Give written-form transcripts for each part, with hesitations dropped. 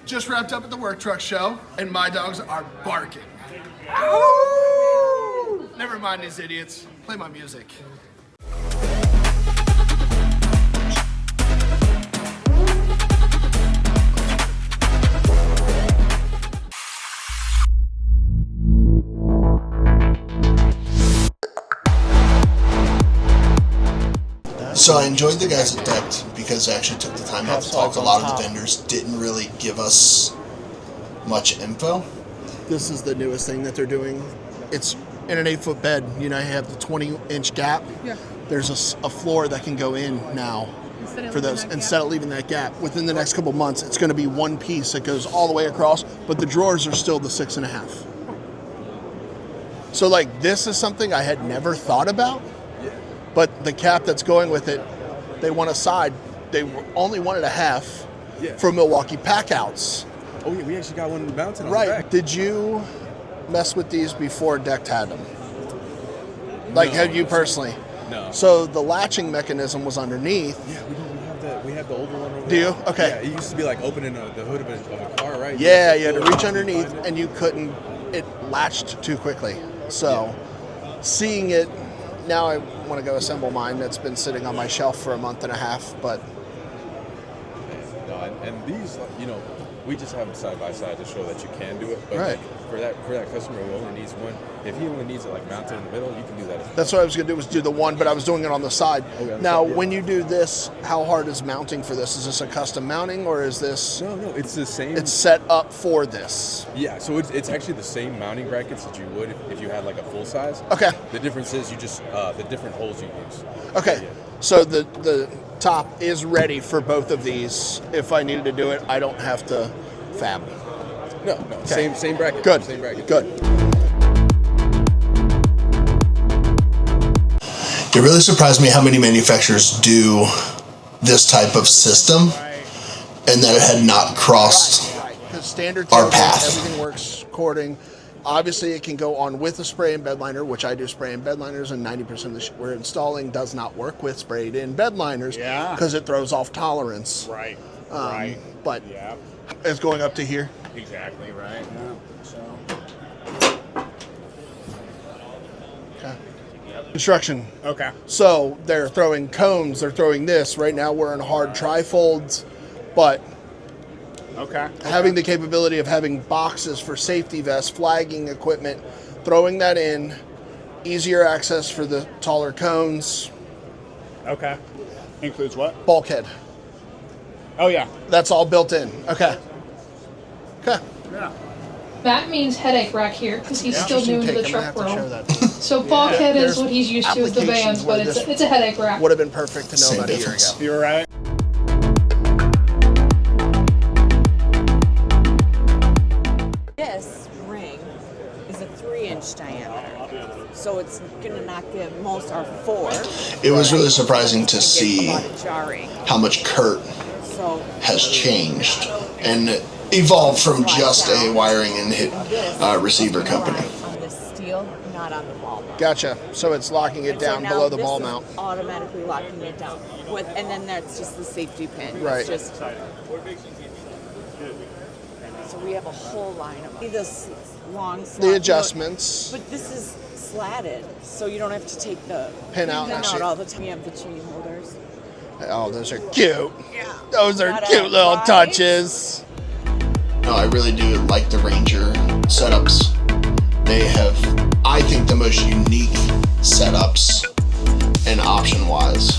Just wrapped up at the work truck show, and my dogs are barking. Never mind these idiots. Play my music. So I enjoyed the guys at Decked because they actually took the time out to talk. A lot of the vendors didn't really give us much info. This is the newest thing that they're doing. It's in an 8-foot bed. You know, you have the 20-inch gap. Yeah. There's a floor that can go in now for those instead of leaving that gap. Within the next couple months, it's going to be one piece that goes all the way across, but the drawers are still the 6.5. So, like, this is something I had never thought about. But the cap that's going with it, they want a side. They only wanted a half for Milwaukee packouts. Oh yeah, we actually got one mounted on right. the back. Did you mess with these before Decked had them? Like, had you personally? No. So the latching mechanism was underneath. Yeah, we have the older one over there. Do you? Okay. Yeah, it used to be like opening the hood of a car, right? Yeah, you had to reach underneath, and you couldn't. It latched too quickly. So, seeing it. Now I want to go assemble mine that's been sitting on my shelf for a month and a half, but... No, and these, you know, we just have them side by side to show that you can do it. But right. Like, for that customer who only needs one, if he only needs it like mounted in the middle, you can do that as well. That's what I was going to do, was do the one, but I was doing it on the side. Okay, now, when you do this, how hard is mounting for this? Is this a custom mounting, or is this... No, it's the same... It's set up for this. Yeah, so it's actually the same mounting brackets that you would if you had like a full size. Okay. The difference is you just, the different holes you use. Okay, so the top is ready for both of these. If I needed to do it, I don't have to fab. No, okay. Same bracket. Good, same bracket. Good. It really surprised me how many manufacturers do this type of system, and that it had not crossed our path. Everything works according. Obviously, it can go on with a spray-in bed liner, which I do spray-in bed liners, and 90% of the shit we're installing does not work with sprayed-in bed liners because it throws off tolerance. Right. But it's going up to here. Exactly right. Yeah. Okay. Construction. Okay. So they're throwing cones. They're throwing this. Right now we're in hard trifolds, but. Having the capability of having boxes for safety vests, flagging equipment, throwing that in, easier access for the taller cones. Okay. Includes what? Bulkhead. Oh, yeah. That's all built in. Okay. Okay. Yeah. That means headache rack here, because he's still new to the truck world. So Yeah. bulkhead is what he's used to with the vans, but it's a headache rack. Would have been perfect to know about a year ago. You're right. This ring is a 3-inch diameter, so it's going to knock the most are 4. It was really surprising to see how much Kurt has changed and evolved from just a wiring and receiver company. On the steel, not on the ball mount. Gotcha. So it's locking it down below the ball mount. Automatically locking it down. And then that's just the safety pin. Right. It's just, so we have a whole line of this long slot. The adjustments. But this is slatted, so you don't have to take the pin out all the time. We have the chain holders. Oh, those are cute. Yeah. Those are cute little touches. No, I really do like the Ranger setups. They have, I think, the most unique setups and option-wise.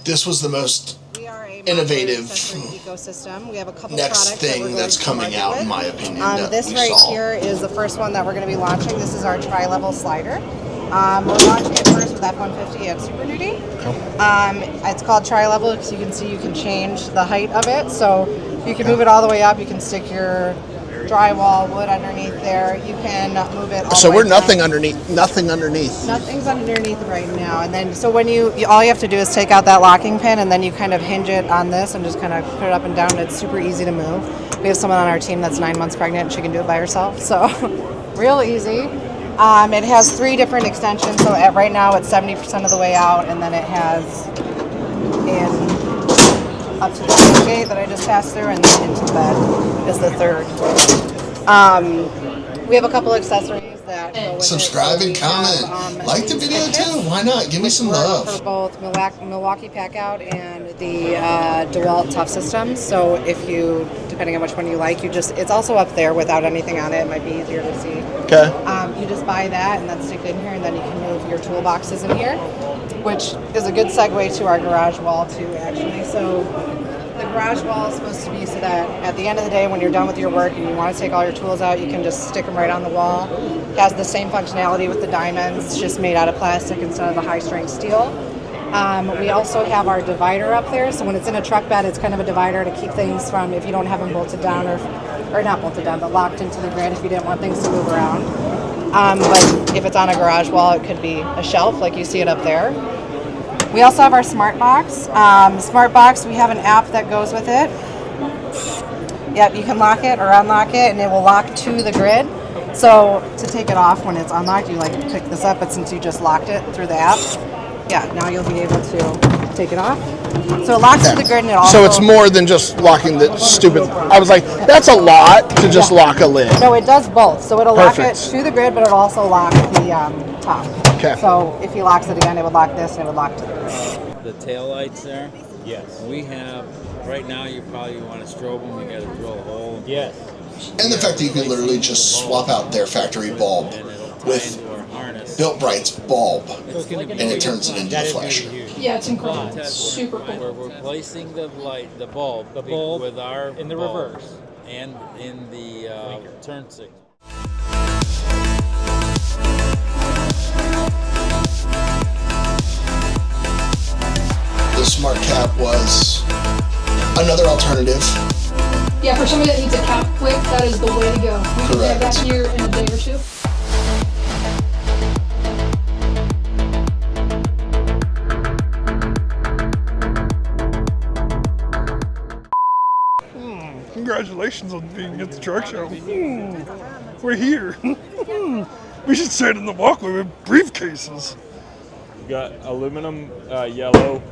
This was the most innovative ecosystem. We have a couple next products thing that's coming out, in my opinion. That this we right saw. here is the first one that we're going to be launching. This is our tri-level slider. We're launching it first with F-150 and Super Duty. It's called Tri-Level because you can see you can change the height of it. So you can move it all the way up. You can stick your drywall, wood underneath there. You can move it all So the way we're down. nothing underneath. Nothing underneath. Nothing's underneath right now. And then, so when you all you have to do is take out that locking pin and then you kind of hinge it on this and just kind of put it up and down. It's super easy to move. We have someone on our team that's 9 months pregnant and she can do it by herself. So real easy. It has 3 different extensions. So right now it's 70% of the way out, and then it has up to the gate that I just passed through, and then into the bed is the third. We have a couple accessories that go with Subscribe it. and So we comment. have, Like the video kits too. Why not? Give me some for love. both Milwaukee Pack Out and the DeWalt Tough Systems. So if you, depending on which one you like, it's also up there without anything on it. It might be easier to see. Okay. You just buy that and then stick it in here, and then you can move your toolboxes in here, which is a good segue to our garage wall too, actually. So the garage wall is supposed to be so that at the end of the day, when you're done with your work and you want to take all your tools out, you can just stick them right on the wall. It has the same functionality with the diamonds. It's just made out of plastic instead of the high-strength steel. We also have our divider up there, so when it's in a truck bed, it's kind of a divider to keep things from, if you don't have them bolted down, or not bolted down, but locked into the grid if you didn't want things to move around. But if it's on a garage wall, it could be a shelf like you see it up there. We also have our Smart Box. Smart Box, we have an app that goes with it. Yep, you can lock it or unlock it, and it will lock to the grid. So to take it off when it's unlocked, you like pick this up, but since you just locked it through the app, yeah, now you'll be able to take it off. So it locks to the grid, and it also... So it's more than just locking the stupid... I was like, that's a lot to just lock a lid. No, it does both. So it'll lock it Perfect. to the grid, but it'll also lock the top. Okay. So if he locks it again, it would lock this, and it would lock to the grid. The tail lights there. Yes. We have right now. You probably want to strobe them. You got to drill a hole. Yes. And the fact that you can literally just swap out their factory bulb And it'll tie with into our harness. Built Bright's bulb, It's gonna be and it turns it into a flasher. Yeah, it's incredible. But Super We're cool. replacing the bulb with our in the bulb reverse. and in the turn signal. The Smart Cap was another alternative. Yeah, for somebody that needs a cap quick, that is the way to go. We can have that Correct. here in a day or two. Congratulations on being at the truck show. We're here. We should stand in the walkway with briefcases. We got aluminum yellow